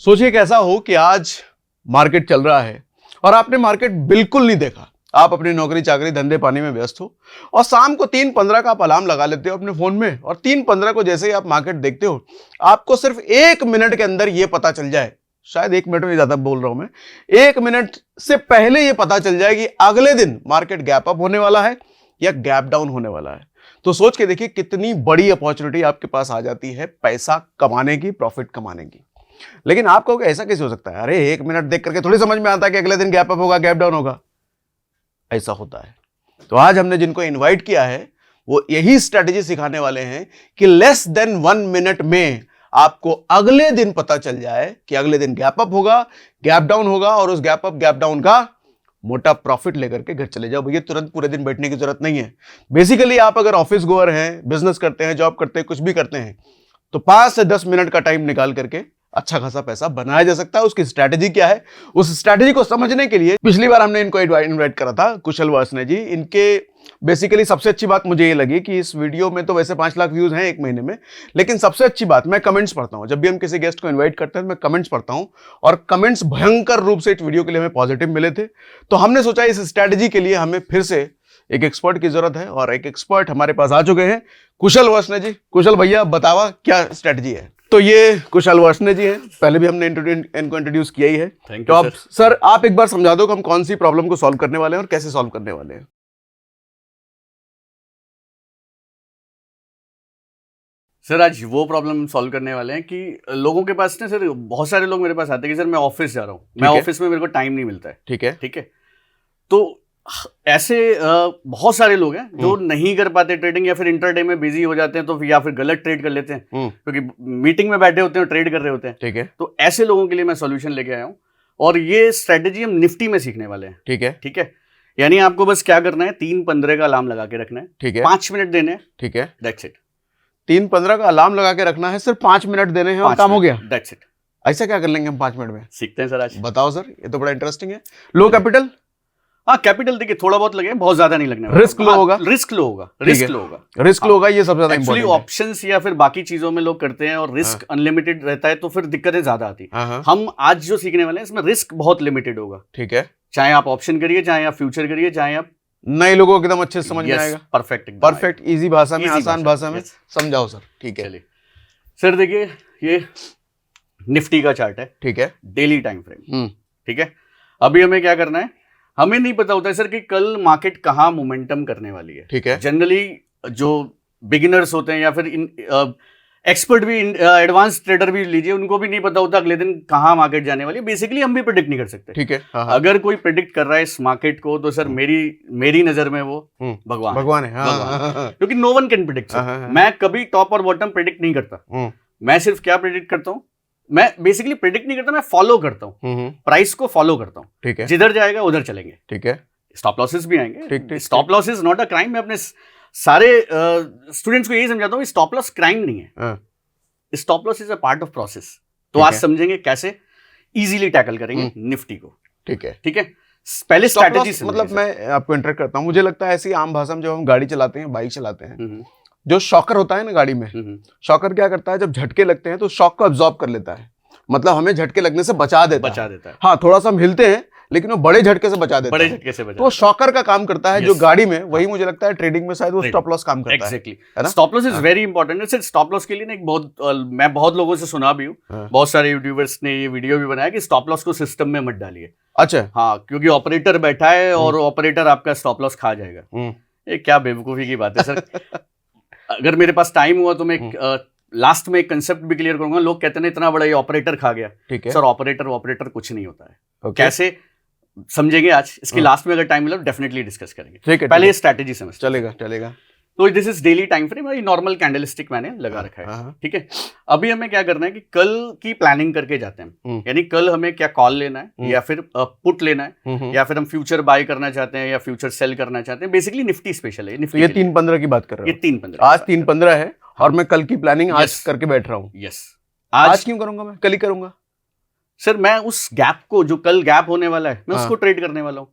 सोचिए कैसा हो कि आज मार्केट चल रहा है और आपने मार्केट बिल्कुल नहीं देखा। आप अपनी नौकरी चाकरी धंधे पानी में व्यस्त हो और शाम को 3:15 का आप अलार्म लगा लेते हो अपने फोन में और 3:15 को जैसे ही आप मार्केट देखते हो आपको सिर्फ 1 मिनट के अंदर यह पता चल जाए, शायद 1 मिनट में ज्यादा बोल रहा हूं मैं, 1 मिनट से पहले यह पता चल जाए कि अगले दिन मार्केट गैप अप होने वाला है या गैप डाउन होने वाला है। तो सोच के देखिए कितनी बड़ी अपॉर्चुनिटी आपके पास आ जाती है पैसा कमाने की, प्रॉफिट कमाने की। लेकिन आप कहोगे ऐसा कैसे हो सकता है? अरे 1 मिनट देख करके थोड़ी समझ में आता है कि अगले दिन गैप अप होगा, गैप डाउन होगा। ऐसा होता है। तो आज हमने जिनको इनवाइट किया है वो यही स्ट्रेटेजी सिखाने वाले हैं कि लेस देन 1 मिनट में आपको अगले दिन पता चल जाए कि अगले दिन गैप अप होगा, गैप डाउन होगा और उस गैप अप गैप डाउन का मोटा प्रॉफिट लेकर के घर चले जाओ। भैया तुरंत पूरे दिन बैठने की जरूरत नहीं है। बेसिकली आप अगर ऑफिस गोअर हैं, बिजनेस करते हैं, जॉब करते हैं, कुछ भी करते हैं, तो 5 से 10 मिनट का टाइम निकाल करके अच्छा खासा पैसा बनाया जा सकता है। उसकी स्ट्रैटेजी क्या है, उस स्ट्रैटेजी को समझने के लिए पिछली बार हमने इनको इनवाइट करा था, कुशल वासने जी। इनके बेसिकली सबसे अच्छी बात मुझे ये लगी कि इस वीडियो में तो वैसे 5 लाख व्यूज हैं 1 महीने में, लेकिन सबसे अच्छी बात, मैं कमेंट्स पढ़ता हूं। जब भी हम किसी गेस्ट को इन्वाइट करते हैं मैं कमेंट्स पढ़ता हूं और कमेंट्स भयंकर रूप से इस वीडियो के लिए हमें पॉजिटिव मिले थे। तो हमने सोचा इस स्ट्रैटेजी के लिए हमें फिर से एक एक्सपर्ट की जरूरत है और एक एक्सपर्ट हमारे पास आ चुके हैं, कुशल वासने जी। कुशल भैया बतावा क्या स्ट्रैटेजी है? तो ये कुशल वासने जी हैं, पहले भी हमने इनको इंट्रोड्यूस किया ही है। तो आप सर आप एक बार समझा दो कि हम कौन सी प्रॉब्लम को सॉल्व करने वाले हैं और कैसे सॉल्व करने वाले हैं। सर आज वो प्रॉब्लम सॉल्व करने वाले हैं कि लोगों के पास ना सर बहुत सारे लोग मेरे पास आते हैं कि सर मैं ऑफिस जा रहा हूँ, मैं ऑफिस में मेरे को टाइम नहीं मिलता है। ठीक है, ठीक है। तो ऐसे बहुत सारे लोग हैं जो नहीं कर पाते ट्रेडिंग या फिर इंटरडे में बिजी हो जाते हैं, तो या फिर गलत ट्रेड कर लेते हैं क्योंकि मीटिंग में बैठे होते हैं, ट्रेड कर रहे होते हैं। ठीक है। तो ऐसे लोगों के लिए मैं सॉल्यूशन लेके आया हूँ और ये स्ट्रेटेजी हम निफ्टी में सीखने वाले हैं। ठीक है। ठीक है। यानी आपको बस क्या करना है, 3:15 का अलार्म लगा के रखना है। ठीक है। 5 मिनट देने हैं। ठीक है, दैट्स इट। 3:15 का अलार्म लगा के रखना है, सिर्फ 5 मिनट देने हैं और काम हो गया। That's it. ऐसा क्या कर लेंगे हम 5 मिनट में? सीखते हैं सर आज। बताओ सर, ये तो बड़ा इंटरेस्टिंग है। लो कैपिटल? हाँ कैपिटल देखिए थोड़ा बहुत लगे, बहुत ज्यादा नहीं लगने वाला। रिस्क लो होगा? रिस्क लो होगा, रिस्क लो होगा, रिस्क लो होगा, ये सबसे ज्यादा एक्चुअली इंपॉर्टेंट है। ऑप्शंस या फिर बाकी चीजों में लोग करते हैं और रिस्क अनलिमिटेड रहता है तो फिर दिक्कतें ज्यादा आती है। हम आज जो सीखने वाले हैं इसमें रिस्क बहुत लिमिटेड होगा। ठीक है। चाहे आप ऑप्शन करिए, चाहे आप फ्यूचर करिए, चाहे आप नए लोगों को एकदम अच्छे से समझ में आएगा। परफेक्ट इजी भाषा में, आसान भाषा में समझाओ सर। ठीक है। चलिए सर देखिए ये निफ्टी का चार्ट है। ठीक है। Daily time frame. ठीक है। अभी हमें क्या करना है, हमें नहीं पता होता है सर कि कल मार्केट कहाँ मोमेंटम करने वाली है। ठीक है। जनरली जो बिगिनर्स होते हैं या फिर एक्सपर्ट भी, एडवांस ट्रेडर भी लीजिए, उनको भी नहीं पता होता अगले दिन कहाँ मार्केट जाने वाली है। बेसिकली हम भी प्रेडिक्ट नहीं कर सकते। ठीक है। अगर कोई प्रेडिक्ट कर रहा है इस मार्केट को तो सर मेरी नजर में वो भगवान है। क्योंकि नो वन कैन प्रेडिक्ट। मैं कभी टॉप और बॉटम प्रेडिक्ट नहीं करता। मैं सिर्फ क्या प्रेडिक्ट करता हूँ, मैं बेसिकली प्रेडिक्ट नहीं करता, मैं फॉलो करता हूँ, प्राइस को फॉलो करता हूँ। ठीक है। जिधर जाएगा उधर चलेंगे। ठीक है। स्टॉप लॉसेस भी आएंगे। Stop loss is not a crime. मैं अपने सारे स्टूडेंट्स को यही समझाता हूँ, स्टॉप लॉस क्राइम नहीं है, stop loss is a part of process. तो आज समझेंगे कैसे इजीली टैकल करेंगे निफ्टी को। ठीक है। ठीक है। पहले स्ट्रैटेजी मतलब मैं आपको इंटरेक्ट करता हूँ, मुझे लगता है ऐसी आम भाषा में जब हम गाड़ी चलाते हैं, बाइक चलाते हैं, जो शॉकर होता है ना गाड़ी में, शॉकर क्या करता है, जब झटके लगते हैं तो शॉक को अब्सॉर्ब कर लेता है, मतलब हमें झटके लगने से बचा देता है। हाँ थोड़ा सा हम हिलते हैं लेकिन वो बड़े झटके से बचा देता है। तो शॉकर का काम करता है जो गाड़ी में, वही मुझे लगता है ट्रेडिंग में शायद वो स्टॉप लॉस काम करता है। Exactly. Stop loss is very important. सिर्फ स्टॉप लॉस के लिए एक बहुत, मैं बहुत लोगों से सुना भी हूँ, बहुत सारे यूट्यूबर्स ने ये वीडियो भी बनाया कि स्टॉप लॉस को सिस्टम में मत डालिए। अच्छा। हाँ, क्योंकि ऑपरेटर बैठा है और ऑपरेटर आपका स्टॉप लॉस खा जाएगा। ये क्या बेवकूफी की बात है सर। अगर मेरे पास टाइम हुआ तो मैं लास्ट में एक कंसेप्ट भी क्लियर करूंगा। लोग कहते हैं इतना बड़ा ये ऑपरेटर खा गया। सर ऑपरेटर कुछ नहीं होता है। कैसे समझेंगे आज, इसके लास्ट में अगर टाइम मिला तो डेफिनेटली डिस्कस करेंगे। पहले स्ट्रैटेजी समझ। चलेगा। तो this is daily time frame, normal candlestick मैंने लगा रखा है। ठीक है। अभी हमें क्या करना है कि कल की प्लानिंग करके जाते हैं। यानी कल हमें क्या कॉल लेना है या फिर पुट लेना है या फिर हम फ्यूचर बाय करना चाहते हैं या फ्यूचर सेल करना चाहते हैं। बेसिकली निफ्टी स्पेशल है। ये 3:15 की बात कर रहे हो? ये 3:15 आज 3:15 है और मैं कल की प्लानिंग आज करके बैठ रहा हूँ। यस। आज क्यों करूंगा? मैं कल ही करूंगा सर। मैं उस गैप को, जो कल गैप होने वाला है, मैं उसको ट्रेड करने वाला हूँ।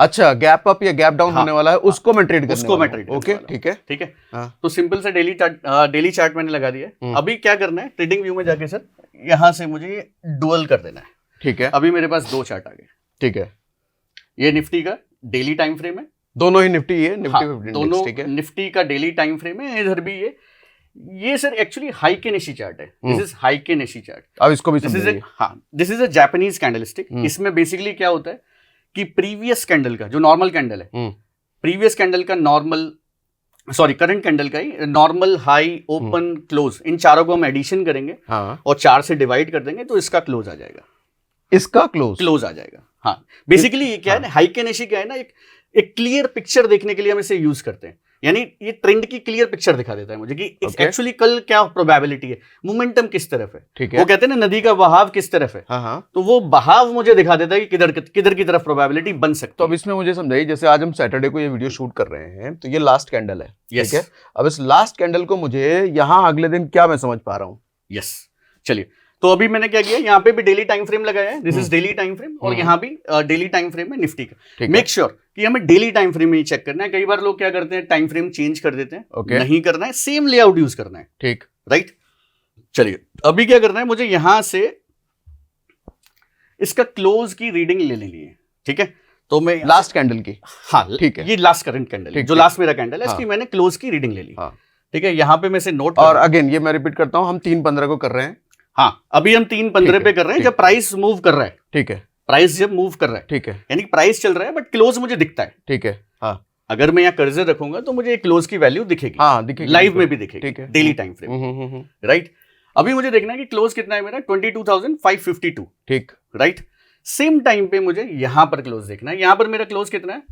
अच्छा, गैप अप या गैप डाउन हाँ, होने वाला है, उसको मैं ट्रेड करने उसको वाला मैं हूँ। ट्रेड करने ओके, वाला हूँ। ठीक है। ठीक है, हाँ। तो सिंपल से डेली चार्ट मैंने लगा दिया है। अभी क्या करना है, ट्रेडिंग व्यू में जाके सर यहाँ से मुझे डुअल कर देना है। ठीक है, अभी मेरे पास 2 चार्ट आ गए। ठीक है। ये निफ्टी का डेली टाइम फ्रेम है, दोनों ही निफ्टी है, हाँ, निफ्टी 50 दोनों इंडेक्स, ठीक है। निफ्टी का डेली टाइम फ्रेम है। इधर भी ये sir actually Heikin Ashi chart है। This is Heikin Ashi chart. अब इसको भी दिस इज समझिए। This is a Japanese candlestick. इसमें बेसिकली क्या होता है कि प्रीवियस कैंडल का जो नॉर्मल कैंडल है, प्रीवियस कैंडल का नॉर्मल, सॉरी करंट कैंडल का ही नॉर्मल, हाई, ओपन, क्लोज, इन चारों को हम एडिशन करेंगे हाँ, और 4 से डिवाइड कर देंगे तो इसका क्लोज आ जाएगा। इसका क्लोज आ जाएगा। हाँ, बेसिकली ये क्या है ना, हाइके नेशी क्या है ना, एक क्लियर पिक्चर देखने के लिए हम इसे यूज करते हैं। यानी ये ट्रेंड की क्लियर पिक्चर दिखा देता है मुझे कि एक्चुअली कल क्या प्रोबेबिलिटी है, मोमेंटम किस तरफ है। ठीक है। वो कहते हैं ना नदी का बहाव किस तरफ है, हाँ हाँ। तो वो बहाव मुझे दिखा देता है कि किधर की तरफ प्रोबेबिलिटी बन सकती तो अब इसमें मुझे समझाइए, जैसे आज हम सैटरडे को ये वीडियो शूट कर रहे हैं, तो ये लास्ट कैंडल है, Yes. ठीक है। अब इस लास्ट कैंडल को मुझे यहाँ अगले दिन क्या मैं समझ पा रहा हूँ? यस, चलिए, तो अभी मैंने क्या किया, यहाँ पे भी डेली टाइम फ्रेम लगाया है। This is daily time frame, और यहाँ भी डेली टाइम फ्रेम है निफ्टी का। मेक श्योर कि हमें डेली टाइम फ्रेम में ही चेक करना है। कई बार लोग क्या करते हैं, टाइम फ्रेम चेंज कर देते हैं। Okay. नहीं करना है, सेम लेआउट यूज करना है। ठीक, राइट, चलिए अभी क्या करना है, मुझे यहां से इसका क्लोज की रीडिंग ले लेनी है। ठीक है, तो मैं लास्ट कैंडल की, हाँ ठीक है, ये लास्ट करंट कैंडल है, ठीक, जो ठीक। लास्ट मेरा कैंडल है, हाँ। इसकी मैंने क्लोज की रीडिंग ले ली। हाँ। ठीक है, यहाँ पे मैं इसे नोट और अगेन ये मैं रिपीट करता हूँ, हम 3:15 को कर रहे हैं। हाँ, अभी हम 3:15 पे कर रहे हैं, जब प्राइस मूव कर रहा है। ठीक है, प्राइस जब मूव कर रहा है, ठीक है, यानी प्राइस चल रहा है बट क्लोज मुझे दिखता है। ठीक है। हाँ अगर मैं यहाँ कर्जर रखूंगा तो मुझे क्लोज की वैल्यू दिखेगी, हाँ, दिखेगी, लाइव में भी दिखेगी, ठीक है। Daily time frame. राइट, अभी मुझे देखना है कि क्लोज कितना है मेरा, 22,552। ठीक, राइट, सेम टाइम पे मुझे यहां पर क्लोज देखना है। यहां पर मेरा क्लोज कितना है,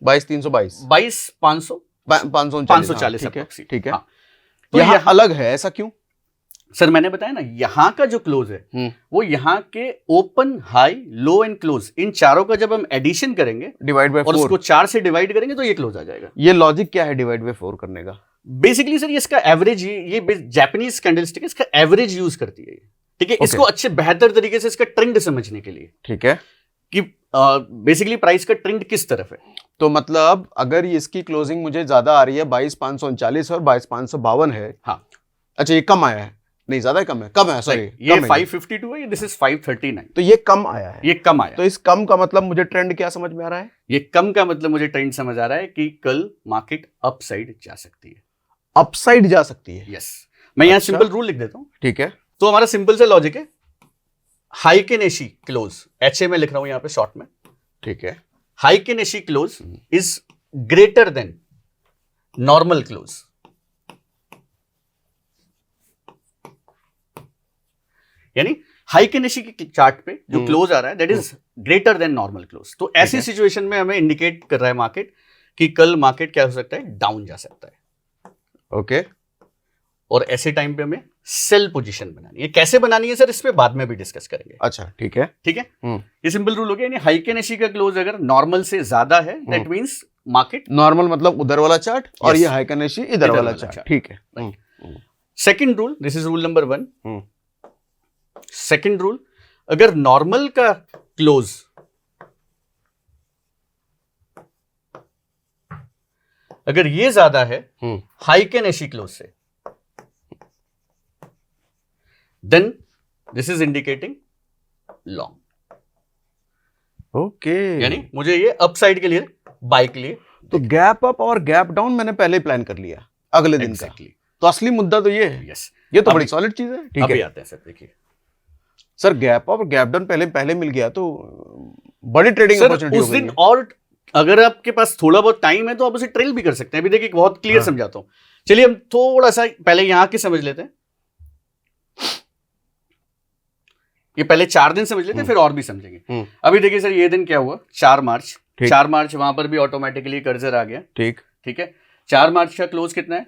22,322, 22,500, 540, ठीक है, approximate। ठीक है। हाँ, तो यहाँ अलग है, ऐसा क्यों? सर मैंने बताया ना, यहाँ का जो क्लोज है वो यहाँ के open, high, low and close, इन चारों का जब हम एडिशन करेंगे डिवाइड बाय और 4, उसको 4 से डिवाइड करेंगे तो ये क्लोज आ जाएगा। ये लॉजिक क्या है डिवाइड बाय 4 करने का? बेसिकली सर ये इसका एवरेज, ये जापानीज कैंडलस्टिक है, इसका एवरेज यूज करती है। ठीक है, इसको अच्छे बेहतर तरीके से इसका ट्रेंड समझने के लिए, ठीक है, कि बेसिकली प्राइस का ट्रेंड किस तरफ है। तो मतलब अगर ये इसकी क्लोजिंग मुझे ज्यादा आ रही है, 22,539 और 22,552 है। हाँ, अच्छा, ये कम आया है, नहीं ज्यादा कम है, कम है, सॉरी, ये 552 है, दिस इज 539, तो ये कम आया है, ये कम आया। तो इस कम का मतलब मुझे ट्रेंड क्या समझ में आ रहा है? ये कम का मतलब मुझे ट्रेंड समझ आ रहा है कि कल मार्केट अपसाइड जा सकती है, अपसाइड जा सकती है। यस। मैं यहाँ अच्छा। सिंपल रूल लिख देता हूँ। ठीक है, तो हमारा सिंपल सा लॉजिक है, हाइके नेशी क्लोज, HA में लिख रहा हूं यहाँ पे शॉर्ट में, ठीक है, Heikin Ashi close is greater than normal close. यानी हाइके नेशी के चार्ट पे जो क्लोज आ रहा है that is greater than normal close. तो ऐसी सिचुएशन में हमें इंडिकेट कर रहा है मार्केट कि कल मार्केट क्या हो सकता है, डाउन जा सकता है। ओके। और ऐसे टाइम पे हमें सेल पोजीशन बनानी है। कैसे बनानी है सर, इस पे बाद में भी डिस्कस करेंगे। अच्छा, ठीक है, ठीक है, ये सिंपल रूल हो गया। यानी हाइके नेशी का क्लोज अगर नॉर्मल से ज्यादा है दैट मींस मार्केट, नॉर्मल मतलब उधर वाला चार्ट, और Yes. ये हाइकनेशी इधर वाला चार्ट, chart. ठीक है। Second rule, this is rule number 1। Second rule, अगर नॉर्मल का क्लोज अगर ये ज्यादा है हाइके नेशी क्लोज से, then this is indicating long. Okay, यानी मुझे ये अपसाइड के लिए, बाय के लिए, तो गैप अप और गैप डाउन मैंने पहले प्लान कर लिया अगले दिन का। तो असली मुद्दा तो ये है। यस, ये तो बड़ी सॉलिड चीज है। ठीक अभी है, आते हैं सर, देखिए सर गैप अप और गैप डाउन पहले मिल गया तो बड़ी ट्रेडिंग सर अपॉर्चुनिटी उस हो गई दिन। है। और अगर आपके पास थोड़ा बहुत टाइम है तो आप उसे ट्रेल भी कर सकते हैं। अभी देखिए बहुत क्लियर समझाता हूं। चलिए हम थोड़ा सा पहले यहां के समझ लेते हैं। ये पहले 4 दिन समझ लेते हैं, फिर और भी समझेंगे। अभी देखिए सर, ये दिन क्या हुआ, 4 मार्च। 4 मार्च वहां पर भी ऑटोमेटिकली कर्जर आ गया। ठीक, ठीक है, 4 मार्च का क्लोज कितना है,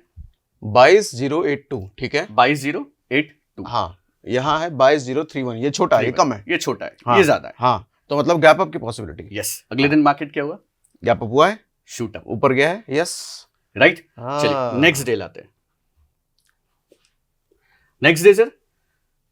22,082। ठीक है, 22,082। हाँ, यहाँ है 22,031। ये छोटा है, ये कम है, ये छोटा है, हाँ, ये ज्यादा है। हाँ, तो मतलब गैप अप की पॉसिबिलिटी। यस, अगले दिन मार्केट क्या हुआ, गैप अप हुआ है, शूट अप, ऊपर गया है। Yes, right. चलिए नेक्स्ट डे लाते हैं। नेक्स्ट डे सर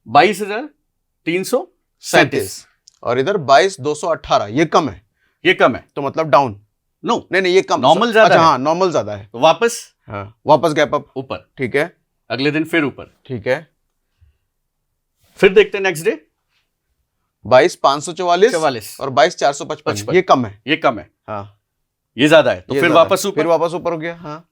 22,337 और इधर 22,218। ये कम है, ये कम है तो मतलब डाउन। नो नहीं ये कम, नॉर्मल ज्यादा अच्छा है। हाँ नॉर्मल ज्यादा है। तो वापस हाँ वापस गैप अप, ऊपर, ठीक है अगले दिन फिर ऊपर, ठीक है। फिर देखते हैं नेक्स्ट डे 22,544 44 और 22,455, ये कम है। ये कम है, हाँ ये ज्यादा है, तो ये फिर ज्यादा वापस है। ऊपर, फिर वापस ऊपर हो गया। हाँ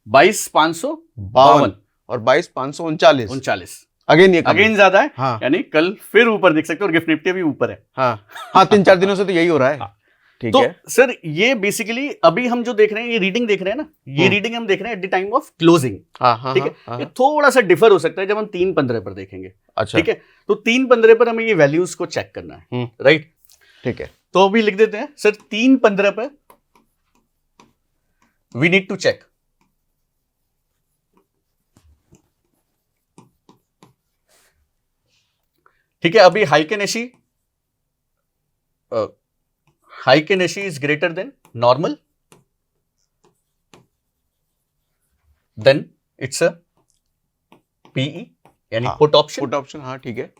22,552 और 22,539, 39, अगेन ये कम अगेन है। ज्यादा है। हाँ यानी कल फिर ऊपर देख सकते हो, और गिफ्ट निफ्टी भी ऊपर है। हाँ हाँ 3-4 दिनों से तो यही हो रहा है। हाँ। ठीक तो है सर ये बेसिकली अभी हम जो देख रहे हैं, ये रीडिंग देख रहे हैं ना, ये रीडिंग हम देख रहे हैं at the time of closing. हाँ हाँ ठीक है, हाँ, ये थोड़ा सा डिफर हो सकता है जब हम 3.15 पर देखेंगे। अच्छा ठीक है, तो 3.15 पर हमें ये वैल्यूज को चेक करना है, राइट। ठीक है तो अभी लिख देते हैं सर 3.15 पर वी नीड टू चेक। ठीक है, अभी Heikin Ashi is greater than normal, then it's a PE यानी पुट ऑप्शन। पुट ऑप्शन, हाँ ठीक है।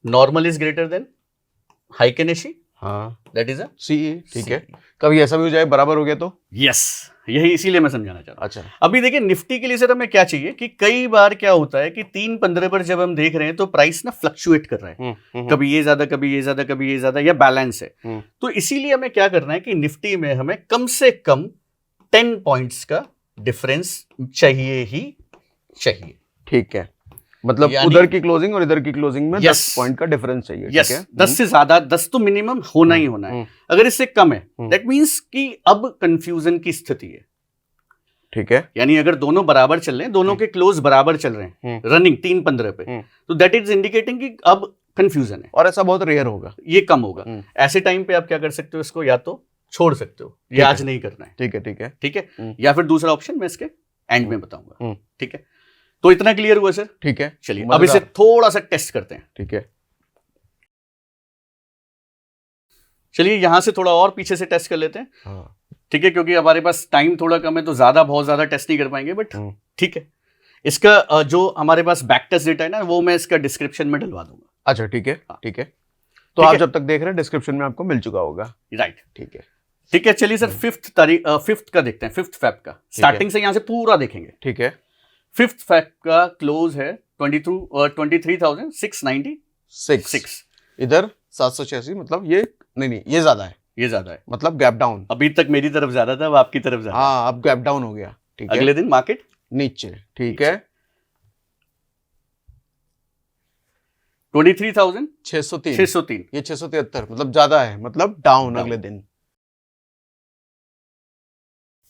Normal is greater than Heikin Ashi, हाँ दैट इज अ सीई, ठीक है। कभी ऐसा भी हो जाए बराबर हो गया तो? यस, यही इसीलिए मैं समझाना चाह रहा हूं। अच्छा अभी देखिए निफ्टी के लिए सर हमें क्या चाहिए कि कई बार क्या होता है कि 3.15 पर जब हम देख रहे हैं तो प्राइस ना फ्लक्चुएट कर रहा है, कभी ये ज्यादा कभी ये ज्यादा कभी ये ज्यादा, या बैलेंस है। तो इसीलिए हमें क्या करना है कि निफ्टी में हमें कम से कम 10 पॉइंट्स का डिफरेंस चाहिए ही चाहिए। ठीक है, मतलब यानी- उधर की क्लोजिंग और इधर की क्लोजिंग में Yes. 10 पॉइंट का डिफरेंस चाहिए। यस, ठीक है 10 से ज्यादा, 10 तो मिनिमम होना ही होना है। अगर इससे कम है दैट मींस कि अब कंफ्यूजन की स्थिति है। ठीक है यानी अगर दोनों बराबर चल रहे हैं, दोनों के क्लोज बराबर चल रहे हैं रनिंग 3.15 पे, तो दैट इज इंडिकेटिंग कि अब कंफ्यूजन है और ऐसा बहुत रेयर होगा। ये कम होगा। ऐसे टाइम पे आप क्या कर सकते हो, इसको या तो छोड़ सकते हो, ये आज नहीं करना है। ठीक है ठीक है ठीक है, या फिर दूसरा ऑप्शन मैं इसके एंड में बताऊंगा। ठीक है, तो इतना क्लियर हुआ सर? ठीक है चलिए अब इसे थोड़ा सा टेस्ट करते हैं। ठीक है चलिए यहां से थोड़ा और पीछे से टेस्ट कर लेते हैं। हाँ ठीक है, क्योंकि हमारे पास टाइम थोड़ा कम है तो बहुत ज्यादा टेस्ट नहीं कर पाएंगे, बट ठीक है। इसका जो हमारे पास बैक टेस्ट डेटा है ना, वो मैं इसका डिस्क्रिप्शन में डलवा दूंगा। अच्छा ठीक है ठीक है। तो आप जब तक देख रहे हैं डिस्क्रिप्शन में आपको मिल चुका होगा। राइट, ठीक है ठीक है। चलिए सर 5th का देखते हैं, 5th फेब का स्टार्टिंग से यहां से पूरा देखेंगे। ठीक है 5th फेब का क्लोज है 23,696। इधर 786, मतलब ये नहीं ये ज्यादा है, ये ज्यादा है, मतलब गैप डाउन। अभी तक मेरी तरफ ज्यादा था, अब आपकी तरफ ज्यादा। हाँ अब गैप डाउन हो गया। ठीक है, अगले दिन मार्केट नीचे। ठीक है 23,603, ये 673, मतलब ज्यादा है, मतलब डाउन अगले दिन।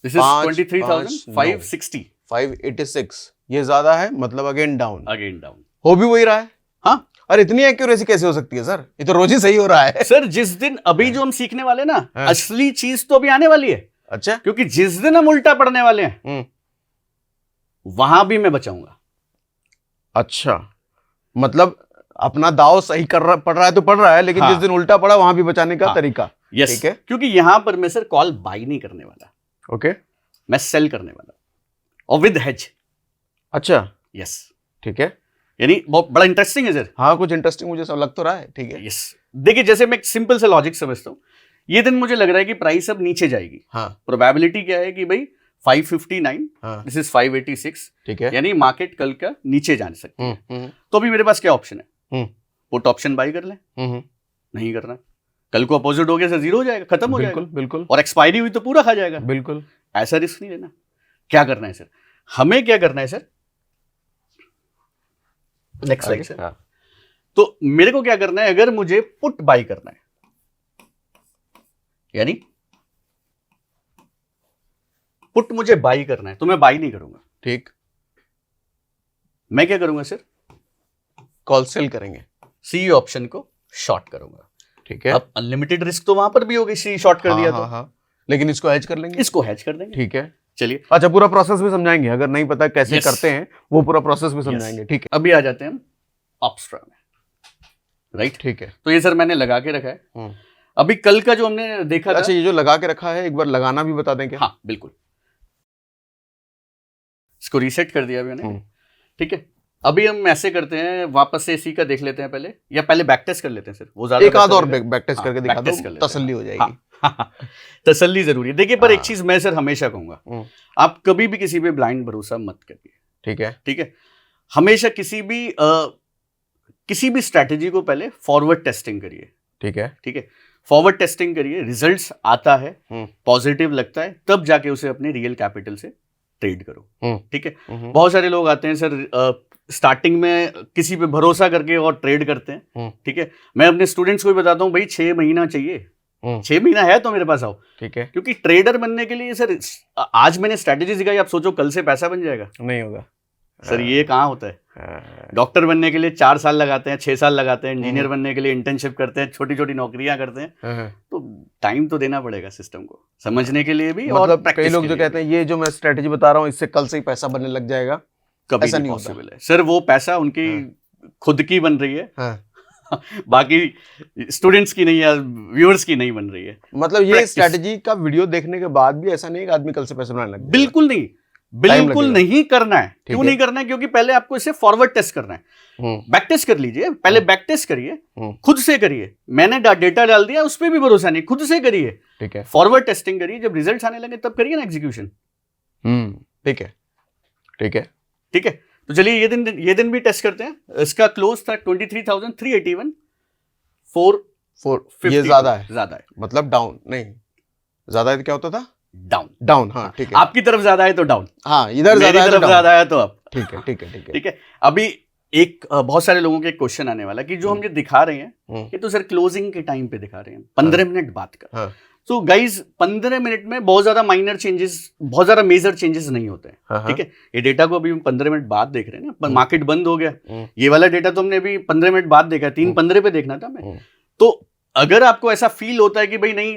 दिस इज 23,560, 586, ये ज्यादा है, मतलब अगेन डाउन। अगेन डाउन हो भी वही रहा है। हाँ, अरे इतनी एक्यूरेसी कैसे हो सकती है सर? ये तो रोज ही सही हो रहा है। सर जिस दिन अभी जो हम सीखने वाले ना, हाँ। असली चीज तो अभी आने वाली है। अच्छा क्योंकि जिस दिन हम उल्टा पढ़ने वाले हैं वहां भी मैं बचाऊंगा। अच्छा, मतलब अपना दाव सही पढ़ रहा है तो पढ़ रहा है, लेकिन हाँ। जिस दिन उल्टा पड़ा वहां भी बचाने का हाँ। तरीका। यस, ठीक है, क्योंकि यहां पर मैं सर कॉल बाई नहीं करने वाला, ओके, मैं सेल करने वाला, और विद हेज। अच्छा यस, ठीक है। यानी बहुत बड़ा इंटरेस्टिंग है सर। हाँ कुछ इंटरेस्टिंग मुझे सब लग तो रहा है। ठीक है यस, देखिए जैसे मैं एक सिंपल सा लॉजिक समझता हूं, ये दिन मुझे लग रहा है कि प्राइस अब नीचे जाएगी। हाँ प्रोबेबिलिटी क्या है कि भाई 559, हाँ दिस इज 586, ठीक है। यानी मार्केट कल का नीचे जा सकती है। तो अभी मेरे पास क्या ऑप्शन है? पुट ऑप्शन बाई कर लें, नहीं करना, कल को अपोजिट हो गया सर, जीरो हो जाएगा, खत्म हो बिल्कुल जाएगा, बिल्कुल और एक्सपायरी हुई तो पूरा खा जाएगा। बिल्कुल। ऐसा रिस्क नहीं लेना। क्या करना है सर? हमें क्या करना है सर? Next slide sir. हाँ। तो मेरे को क्या करना है, अगर मुझे पुट बाई करना है, यानी पुट मुझे बाई करना है, तो मैं बाई नहीं करूंगा। ठीक, मैं क्या करूंगा सर? कॉल सेल करेंगे, सी ऑप्शन को शॉर्ट करूंगा। ठीक है। अब अनलिमिटेड रिस्क तो वहां पर भी होगी, सी शॉर्ट कर दिया तो हाँ, लेकिन इसको हेज कर लेंगे। इसको हेज कर देंगे। ठीक है, चलिए अच्छा पूरा प्रोसेस भी समझाएंगे, अगर नहीं पता कैसे Yes. करते हैं वो पूरा प्रोसेस भी समझाएंगे। ठीक है, अभी आ जाते हैं हम ऑप्स्ट्रा में, राइट। ठीक है। तो ये सर मैंने लगा के रखा है। अभी कल का जो हमने देखा था, अच्छा ये जो लगा के रखा है एक बार लगाना भी बता दें क्या? हाँ बिल्कुल, इसको रीसेट कर दिया अभी मैंने। ठीक है, अभी हम ऐसे करते हैं, वापस से इसी का देख लेते हैं पहले, या पहले बैक टेस्ट कर लेते हैं सर, वो ज्यादा एक आध बेहतर और रहेगा। बैक टेस्ट हाँ, करके दिखा back test कर दो, लेते हैं। तसल्ली हो जाएगी। हाँ, तसल्ली जरूरी है। देखिए पर एक हाँ। चीज मैं सर हमेशा कहूंगा, हम्म, आप कभी भी किसी पे ब्लाइंड भरोसा मत करिए, ठीक है। ठीक है। हमेशा किसी भी स्ट्रैटेजी को पहले फॉरवर्ड टेस्टिंग करिए, ठीक है। ठीक है। फॉरवर्ड टेस्टिंग करिए, रिजल्ट्स आता है, हम्म, पॉजिटिव लगता है, तब जाके उसे अपने रियल कैपिटल से ट्रेड करो, ठीक है। हम्म, बहुत सारे लोग आते हैं सर स्टार्टिंग में किसी पे भरोसा करके और ट्रेड करते हैं, ठीक है। मैं अपने स्टूडेंट्स को भी बताता हूँ, भाई 6 महीना चाहिए, 6 महीना है तो मेरे पास आओ, ठीक है। क्योंकि ट्रेडर बनने के लिए सर आज मैंने स्ट्रैटेजी सिखाई, आप सोचो कल से पैसा बन जाएगा, नहीं होगा सर ये कहाँ होता है। हाँ, डॉक्टर बनने के लिए 4 साल लगाते हैं, 6 साल लगाते हैं, इंजीनियर बनने के लिए इंटर्नशिप करते हैं, छोटी छोटी नौकरियां करते हैं, हाँ। तो टाइम तो देना पड़ेगा सिस्टम को समझने के लिए भी, और मतलब कई प्रैक्टिस लोग के जो लिए कहते हैं ये जो मैं स्ट्रेटेजी बता रहा हूँ इससे कल से ही पैसा बनने लग जाएगा, भी। कभी ऐसा नहीं नहीं होता। पॉसिबल है सर, वो पैसा उनकी खुद की बन रही है, हाँ। बाकी स्टूडेंट्स की नहीं, या व्यूअर्स की नहीं बन रही है। मतलब ये Practice। स्ट्रेटेजी का वीडियो देखने के बाद भी ऐसा नहीं है कि आदमी कल से पैसा बनाने लग जाएगा। बिल्कुल नहीं, बिल्कुल लगेगा। नहीं करना है। क्यों है। नहीं करना है? क्योंकि पहले आपको इसे फॉरवर्ड टेस्ट करना है, बैक टेस्ट कर लीजिए, पहले बैक टेस्ट करिए, खुद से करिए। मैंने डेटा डाल दिया, उस पर भी भरोसा नहीं, खुद से करिए, ठीक है। फॉरवर्ड टेस्टिंग करिए, जब रिजल्ट्स आने लगे तब करिए ना एग्जीक्यूशन, ठीक है, ठीक है। ठीक है। तो चलिए ये दिन भी टेस्ट करते हैं। इसका क्लोज था 23,381, 450 ये ज्यादा है, ज्यादा है, मतलब डाउन नहीं, ज्यादा है तो क्या होता था, डाउन। डाउन। हाँ, ठीक है। आपकी तरफ ज्यादा है तो डाउन, हाँ, इधर मेरी ज्यादा है तो तरफ डाउन। ज्यादा है तो अप, ठीक है, ठीक है, ठीक है। ठीक है। अभी एक बहुत सारे लोगों के क्वेश्चन आने वाला कि जो हम ये दिखा रहे हैं ये तो सर क्लोजिंग के टाइम पे दिखा रहे हैं, 15 मिनट बाद का। हाँ, तो गाइज 15 मिनट में बहुत ज्यादा माइनर चेंजेस, बहुत ज्यादा मेजर चेंजेस नहीं होते हैं, हाँ, ठीक है। ये डेटा को अभी हम 15 मिनट बाद देख रहे हैं ना, मार्केट बंद हो गया, ये वाला डेटा तो हमने अभी 15 मिनट बाद देखा, 3:15 पे देखना था हमें। तो अगर आपको ऐसा फील होता है कि भाई नहीं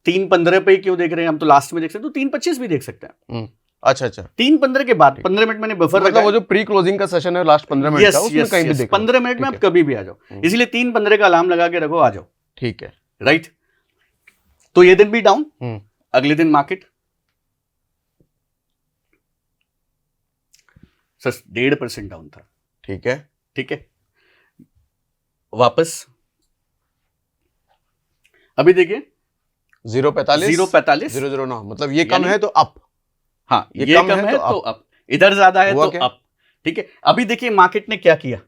3:15 पे ही क्यों देख रहे हैं, हम तो लास्ट में देख सकते हैं, तो 3:25 भी देख सकते हैं। अच्छा अच्छा। 3:15 के बाद 15 मिनट मैंने बफर मतलब वो जो प्री क्लोजिंग का सेशन है लास्ट 15 मिनट का, उसमें कहीं भी देखो, 15 मिनट में आप कभी भी आ जाओ, इसलिए 3:15 का अलार्म लगा के रखो, आ जाओ, ठीक है। राइट। तो ये दिन भी डाउन, अगले दिन मार्केट सर 1.5% डाउन था, ठीक है, ठीक है। वापस अभी देखिए 0.45 0.45 009, मतलब ये कम है तो अप, हाँ ये कम है तो अप, इधर ज्यादा है तो अप, ठीक है। अभी देखिए मार्केट ने क्या किया,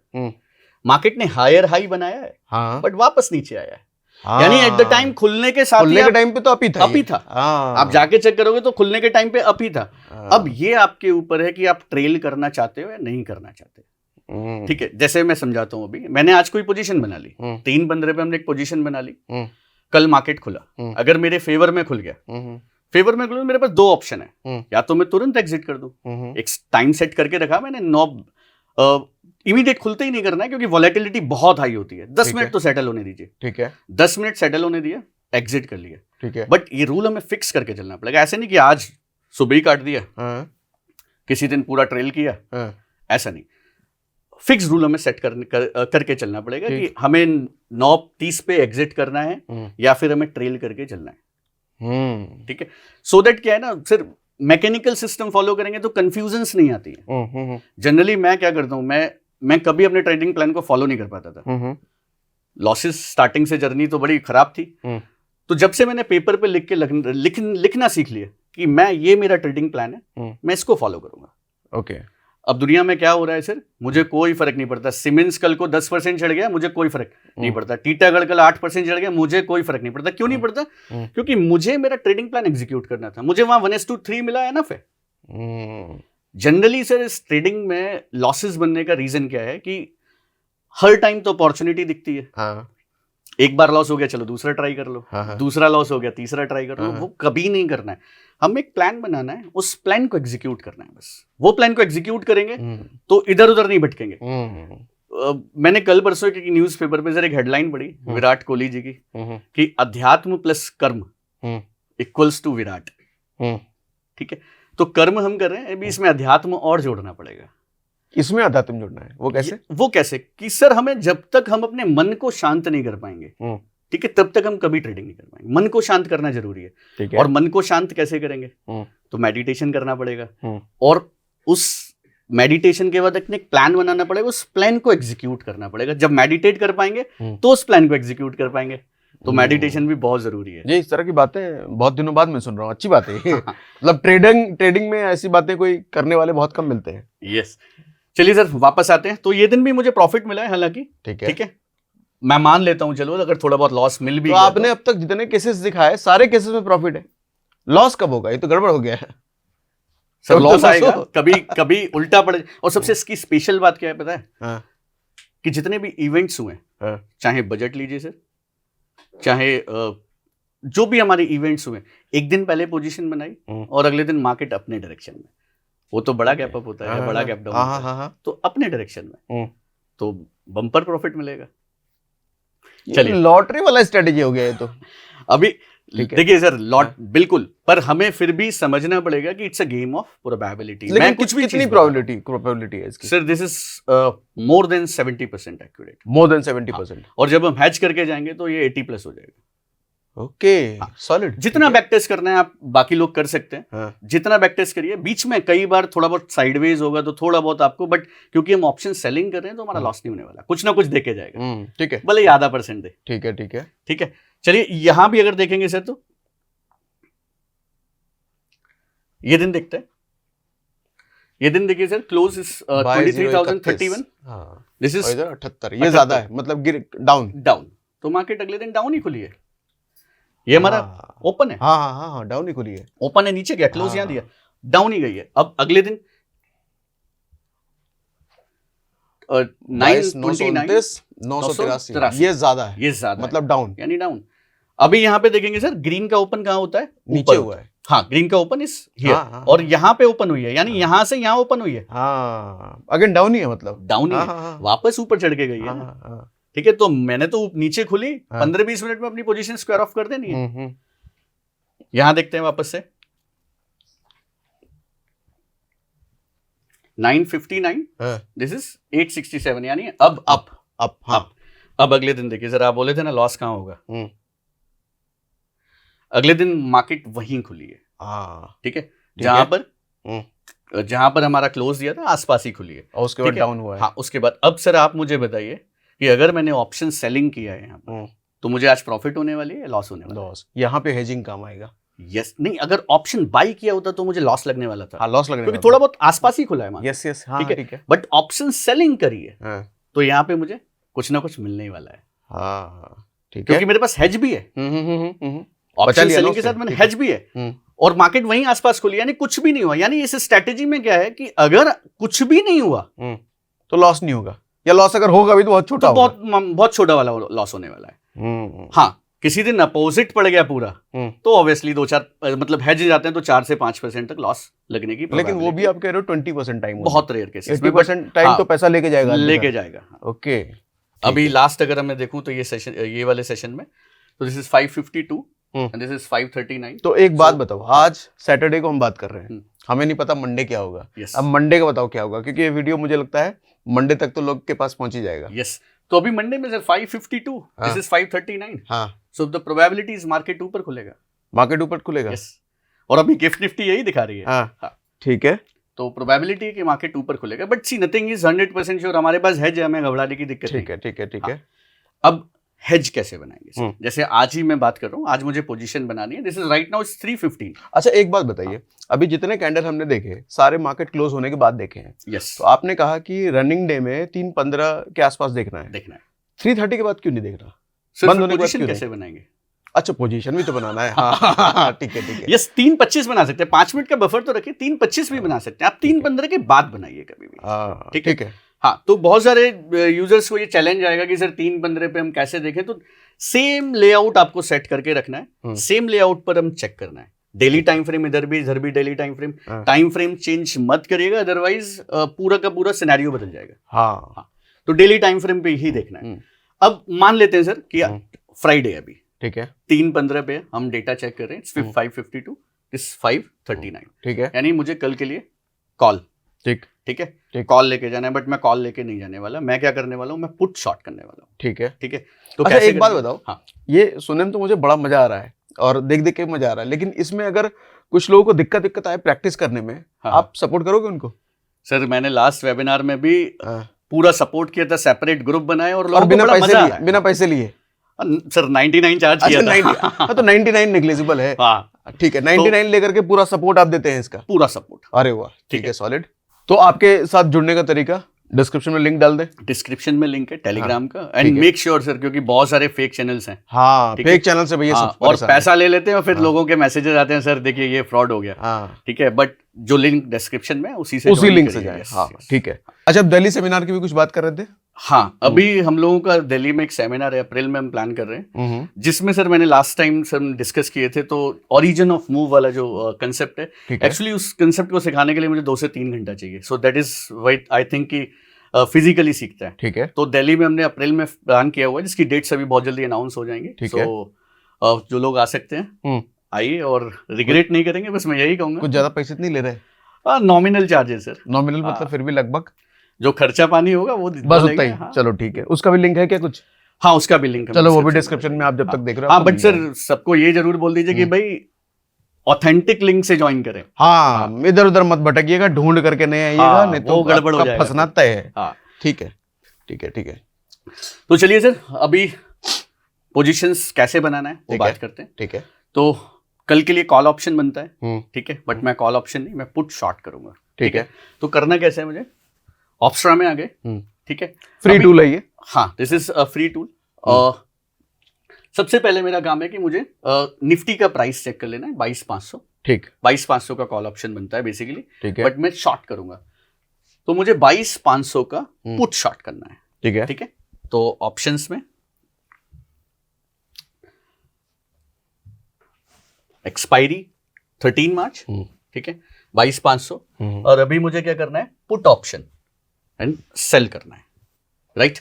मार्केट ने हायर हाई बनाया है, हाँ, बट वापस नीचे आया है, यानी एट द टाइम खुलने के साथ खुलने के टाइम पे तो अप ही था, अप ही था। आप जाके चेक करोगे तो खुलने के टाइम पे अप ही था। अब ये आपके ऊपर है कि आप ट्रेल करना चाहते हो या नहीं करना चाहते, ठीक है। जैसे मैं समझाता हूं, अभी मैंने आज कोई पोजीशन बना ली, 3:15 पे हमने एक पोजीशन बना ली, कल मार्केट खुला, अगर मेरे फेवर में खुल गया, फेवर में खुला, मेरे पास 2 ऑप्शन है, या तो मैं तुरंत एग्जिट कर दूं, एक टाइम सेट करके रखा मैंने, इमीडिएट खुलते ही नहीं करना है क्योंकि वॉलेटिलिटी बहुत हाई होती है, 10 मिनट तो सेटल होने दीजिए, ठीक है। 10 मिनट सेटल होने दिया, एग्जिट कर लिया, ठीक है। बट ये रूल हमें फिक्स करके चलना पड़ेगा, ऐसे नहीं कि आज सुबह ही काट दिया, किसी दिन पूरा ट्रेल किया, ऐसा नहीं। फिक्स रूल हमें सेट करके चलना पड़ेगा कि हमें 9:30 पे एग्जिट करना है या फिर हमें ट्रेल करके चलना है, ठीक है। सो दैट क्या है ना, सिर्फ मैकेनिकल सिस्टम फॉलो करेंगे तो कंफ्यूजन्स नहीं आती है। जनरली मैं क्या करता हूं, मैं कभी अपने ट्रेडिंग प्लान को फॉलो नहीं कर पाता था, लॉसेस स्टार्टिंग से जर्नी तो बड़ी खराब थी, तो जब से मैंने पेपर पे लिख के लिखना सीख लिया कि मैं ये मेरा ट्रेडिंग प्लान है, मैं इसको फॉलो करूंगा, ओके। अब दुनिया में क्या हो रहा है सर, मुझे कोई फर्क नहीं पड़ता, सीमेंस कल को 10% चढ़ गया, मुझे कोई फर्क नहीं पड़ता, टीटागढ़ कल 8% चढ़ गया, मुझे कोई फर्क नहीं पड़ता। क्यों नहीं पड़ता? क्योंकि मुझे मेरा ट्रेडिंग प्लान एग्जीक्यूट करना था, मुझे वहां 1:3 मिला, एनफ है। जनरली सर इस ट्रेडिंग में लॉसेस बनने का रीजन क्या है कि हर टाइम तो अपॉर्चुनिटी दिखती है, एक बार लॉस हो गया, चलो दूसरा ट्राई कर लो, दूसरा लॉस हो गया, तीसरा ट्राई कर लो, वो कभी नहीं करना है। हम एक प्लान बनाना है, उस प्लान को एग्जीक्यूट करना है, बस वो प्लान को एग्जीक्यूट करेंगे तो इधर उधर नहीं भटकेंगे। मैंने कल परसों एक न्यूज़पेपर पे सर एक हेडलाइन पढ़ी विराट कोहली जी की कि अध्यात्म प्लस कर्म इक्वल्स टू विराट, ठीक है। तो कर्म हम कर रहे हैं, अभी इसमें अध्यात्म और जोड़ना पड़ेगा। इसमें अध्यात्म जोड़ना है, वो कैसे कि सर हमें जब तक हम अपने मन को शांत नहीं कर पाएंगे, ठीक है, तब तक हम कभी ट्रेडिंग नहीं कर पाएंगे। मन को शांत करना जरूरी है, ठीक है। और मन को शांत कैसे करेंगे? तो मेडिटेशन करना पड़ेगा, और उस मेडिटेशन के बाद एक प्लान बनाना पड़ेगा, उस प्लान को एग्जीक्यूट करना पड़ेगा। जब मेडिटेट कर पाएंगे तो उस प्लान को एग्जीक्यूट कर पाएंगे। तो मेडिटेशन भी बहुत जरूरी है। जी, इस तरह की बातें बहुत दिनों बाद मैं सुन रहा हूँ, अच्छी बात है ये। मतलब ट्रेडिंग में ऐसी बातें कोई करने वाले बहुत कम मिलते हैं। यस, चलिए सर वापस आते हैं। तो ये दिन भी मुझे प्रॉफिट मिला है, हालांकि ठीक है, मैं मान लेता हूँ, चलो अगर थोड़ा बहुत लॉस मिल भी तो गया आपने अब तक जितने केसेस दिखाए सारे केसेस में प्रॉफिट है, लॉस कब होगा? ये तो गड़बड़ हो गया है। सर लॉस आएगा, कभी कभी उल्टा पड़। और सबसे इसकी स्पेशल बात क्या है पता है? हाँ। कि जितने भी इवेंट्स हुए, हाँ। चाहे बजट लीजिए सर, चाहे जो भी हमारे इवेंट्स हुए, एक दिन पहले पोजीशन बनाई और अगले दिन मार्केट अपने डायरेक्शन में, वो तो बड़ा गैप अप होता है, बड़ा गैप डाउन होता है, तो अपने डायरेक्शन में तो बम्पर प्रॉफिट मिलेगा। चलिए, लॉटरी वाला स्ट्रेटेजी हो गया ये तो। अभी देखिए सर, बिल्कुल, पर हमें फिर भी समझना पड़ेगा कि it's a game of probability. मैं कुछ भी कितनी प्रोबेबिलिटी है इसकी? Sir this is more than 70% accurate, more than 70%। और जब हम हैच करके जाएंगे तो ये 80+ हो जाएगा। Okay, solid. जितना बैक टेस्ट करना है आप बाकी लोग कर सकते हैं, जितना बैक टेस्ट करिए। बीच में कई बार थोड़ा बहुत साइडवेज होगा तो थोड़ा बहुत आपको, बट क्योंकि हम ऑप्शन सेलिंग कर रहे हैं तो हमारा लॉस नहीं होने वाला, कुछ ना कुछ देके जाएगा। ठीक है, भले ही आधा % दे। ठीक है, ठीक है, ठीक है। चलिए यहां भी अगर देखेंगे सर, तो ये दिन देखते हैं। ये दिन देखिए sir, close is 23,031, this is 78। ये ज्यादा है, मतलब डाउन। तो मार्केट अगले दिन डाउन ही खुली है। ये हमारा ओपन है, हाँ, डाउन ही खुली है। ओपन है, नीचे गया, क्लोज यहां दिया, डाउन ही गई है। अब अगले दिन 929, ये ज्यादा है, ये ज्यादा मतलब डाउन, यानी डाउन। अभी यहाँ पे देखेंगे सर, ग्रीन का ओपन कहाँ होता है? नीचे हुआ है। हाँ, ग्रीन का ओपन इस हियर, और यहाँ पे ओपन हुई है, यानी यहाँ से यहाँ ओपन हुई है। अगेन डाउन ही है, मतलब डाउन ही है, वापस ऊपर चढ़ के गई है ना। ठीक है, तो मैंने तो नीचे खुली, 15-20 मिनट में अपनी पोजीशन स्क्वायर ऑफ कर देनी है। यहां देखते हैं वापस से 959, दिस इज 867, यानी अब अब अगले दिन देखिए सर, आप बोले थे ना लॉस कहां होगा, अगले दिन मार्केट वहीं खुली है। ठीक है, जहां पर हमारा क्लोज दिया था आसपास ही खुली है, और उसके बाद डाउन हुआ है। हाँ, उसके बाद अब सर आप मुझे बताइए कि अगर मैंने ऑप्शन सेलिंग किया है यहाँ पर, तो मुझे आज प्रॉफिट होने वाली है या लॉस होने वाला है? लॉस। यहाँ पे हेजिंग काम आएगा। यस, नहीं, अगर ऑप्शन बाई किया होता तो मुझे लॉस लगने वाला था। लॉस लगने क्योंकि थोड़ा बहुत आसपास ही खुला है। यस, ठीक है, बट ऑप्शन सेलिंग करी है तो यहाँ पे मुझे कुछ ना कुछ मिलने ही वाला है। ठीक है, क्योंकि मेरे पास हेज भी है, ऑप्शन सेलिंग के साथ मैंने हेज भी है, और मार्केट वहीं आसपास खुली, यानी कुछ भी नहीं हुआ। यानी इस स्ट्रेटेजी में क्या है कि अगर कुछ भी नहीं हुआ तो लॉस नहीं होगा, या लॉस अगर होगा भी तो बहुत छोटा, बहुत छोटा वाला लॉस होने वाला है। हाँ, किसी दिन अपोजिट पड़ गया पूरा तो ऑब्वियसली 2-4 मतलब हेज जाते हैं तो 4 से 5% तक लॉस लगने की, लेकिन वो भी आप कह रहे हो 20% टाइम, बहुत रेयर केसेस, 80% टाइम तो पैसा लेके जाएगा। ओके, अभी लास्ट अगर मैं देखूं तो ये सेशन, ये वाले सेशन में तो this is 552 and this is 539। तो एक बात बताओ, आज सैटरडे को हम बात कर रहे हैं, हमें नहीं पता मंडे क्या होगा। अब मंडे का बताओ क्या होगा, क्योंकि ये वीडियो मुझे लगता है मंडे तक तो लोग के पास पहुंच ही जाएगा। यस, तो अभी मंडे में सर 552, दिस इज 539। हाँ, so the probability is market ऊपर खुलेगा, मार्केट ऊपर खुलेगा। यस, और अभी गिफ्ट निफ्टी यही दिखा रही है। हाँ, ठीक है, तो प्रोबेबिलिटी है कि मार्केट ऊपर खुलेगा, but see nothing is 100% sure. हमारे पास हेज है, हमें घबराने की दिक्कत नहीं। ठीक है। अब हेज कैसे बनाएंगे? जैसे आज ही मैं बात कर रहा हूँ, आज मुझे पोजीशन बनानी है, दिस इज राइट नाउ 315। अच्छा, एक बात बताइए, अभी जितने कैंडल हमने देखे सारे मार्केट क्लोज होने के बाद देखे हैं। यस, तो आपने कहा कि रनिंग डे में 3:15 के आसपास देखना है। 3:30 के बाद क्यों नहीं देखना? बंद होने के बाद कैसे बनाएंगे? अच्छा, पोजीशन भी तो बनाना है। हाँ, ठीक है। यस, 3:25 बना सकते हैं, 5 मिनट का बफर तो रखिए, 3:25 भी बना सकते हैं आप, 3:15 के बाद बनाइए कभी भी। ठीक है। हाँ, तो बहुत सारे यूजर्स को ये चैलेंज आएगा कि सर 3:15 पे हम कैसे देखें, तो सेम लेआउट आपको सेट करके रखना है, सेम लेआउट पर हम चेक करना है। डेली टाइम फ्रेम इधर भी डेली टाइम फ्रेम चेंज मत करिएगा, अदरवाइज पूरा का पूरा सिनेरियो बदल जाएगा। हाँ, तो डेली टाइम फ्रेम पे ही देखना है। अब मान लेते हैं सर कि फ्राइडे अभी, ठीक है, 3:15 पे हम डेटा चेक कर रहे हैं, 552, दिस 539। ठीक है, यानी मुझे कल के लिए कॉल, ठीक है, कॉल लेके जाना है, बट मैं कॉल लेके नहीं जाने वाला। मैं क्या करने वाला हूँ, मैं पुट शॉर्ट करने वाला हूँ। ठीक है। तो अच्छा, एक बात बताओ। हाँ, ये सुनने में तो मुझे बड़ा मजा आ रहा है और देख के मजा आ रहा है, लेकिन इसमें अगर कुछ लोगों को दिक्कत आए प्रैक्टिस करने में, आप सपोर्ट करोगे उनको? सर मैंने लास्ट वेबिनार में भी हाँ। पूरा सपोर्ट किया था, सेपरेट ग्रुप बनाए और और लोगों को बिना बड़ा पैसे मजा आ लिए, रहा है। बिना पैसे लिए। सर 99 चार्ज किया अच्छा, था 90, हाँ तो 99 नेग्लिजिबल है। हाँ ठीक है, 99 लेकर के पूरा सपोर्ट आप देते हैं इसका। पूरा सपोर्ट। अरे वाह, ठीक है, सॉलिड। तो आपके साथ जुड़ने का तरीका डिस्क्रिप्शन में लिंक डाल दें। डिस्क्रिप्शन में लिंक है टेलीग्राम का। ठीक एंड है। मेक श्योर सर, क्योंकि बहुत सारे फेक चैनल्स हैं। हाँ, ठीक है। फेक चैनल से भैया हाँ, सब और परेशान हैं। पैसा ले लेते हैं और फिर हाँ। लोगों के मैसेजेस आते हैं, सर देखिए ये फ्रॉड हो गया। हाँ, ठीक है, बट जो लिंक डिस्क्रिप्शन में है, उसी से उसी join लिंक से करिए। जाए। Yes, हाँ, yes। ठीक है। अच्छा, अब दिल्ली सेमिनार की भी कुछ बात कर रहे थे। हाँ, अभी हम लोगों का दिल्ली में एक सेमिनार है, अप्रैल में हम प्लान कर रहे हैं, जिसमें सर मैंने लास्ट टाइम सर डिस्कस किए थे, तो ओरिजिन ऑफ मूव वाला जो कंसेप्ट है, ठीक है। एक्चुअली उस कंसेप्ट को सिखाने के लिए मुझे 2 से 3 घंटा चाहिए। So that is white I think कि फिजिकली सीखता है। ठीक है, तो दिल्ली में हमने अप्रैल में प्लान किया हुआ है, जिसकी डेट्स अभी बहुत जल्दी अनाउंस हो जाएंगे। ठीक है। सो जो लोग आ सकते हैं आइए और रिग्रेट नहीं करेंगे, बस मैं यही कहूंगा। कुछ ज्यादा पैसे नहीं ले रहे। नॉमिनल चार्जेस सर, नॉमिनल मतलब फिर भी लगभग जो खर्चा पानी होगा वो बस उतना ही। हाँ। चलो ठीक है, उसका भी लिंक है क्या कुछ? हाँ, उसका भी लिंक है। चलो वो भी डिस्क्रिप्शन में आप जब तक देख रहे हो। हाँ, आपको बट मिल सर जाएगा। सबको ये जरूर बोल दीजिए कि भाई ऑथेंटिक लिंक से ज्वाइन करें। हाँ, इधर उधर मत भटकिएगा, ढूंढ करके नहीं आइएगा, हाँ, नहीं वो तो गड़बड़ हो आपका जाएगा फंसना तय है। हाँ, ठीक है, ठीक है, ठीक है, तो चलिए सर अभी पोजीशंस कैसे बनाना है वो ठीक बात है। करते हैं। ठीक है। तो कल के लिए कॉल ऑप्शन बनता है, हम्म, ठीक है, बट मैं कॉल ऑप्शन नहीं, मैं पुट शॉर्ट करूंगा। ठीक है। तो करना कैसे है मुझे, ऑप्शरा में आ गए, ठीक है, फ्री अभी- टूल है ये। हाँ, this is a free tool. सबसे पहले मेरा काम है कि मुझे निफ्टी का प्राइस चेक कर लेना है, 22,500। ठीक, 22,500 का कॉल ऑप्शन बनता है बेसिकली, ठीक है, बट मैं शॉर्ट करूंगा, तो मुझे 22,500 का पुट शॉर्ट करना है। ठीक है, ठीक है, तो ऑप्शंस में एक्सपायरी 13 मार्च, ठीक है, 22,500, और अभी मुझे क्या करना है, पुट ऑप्शन एंड सेल करना है, राइट।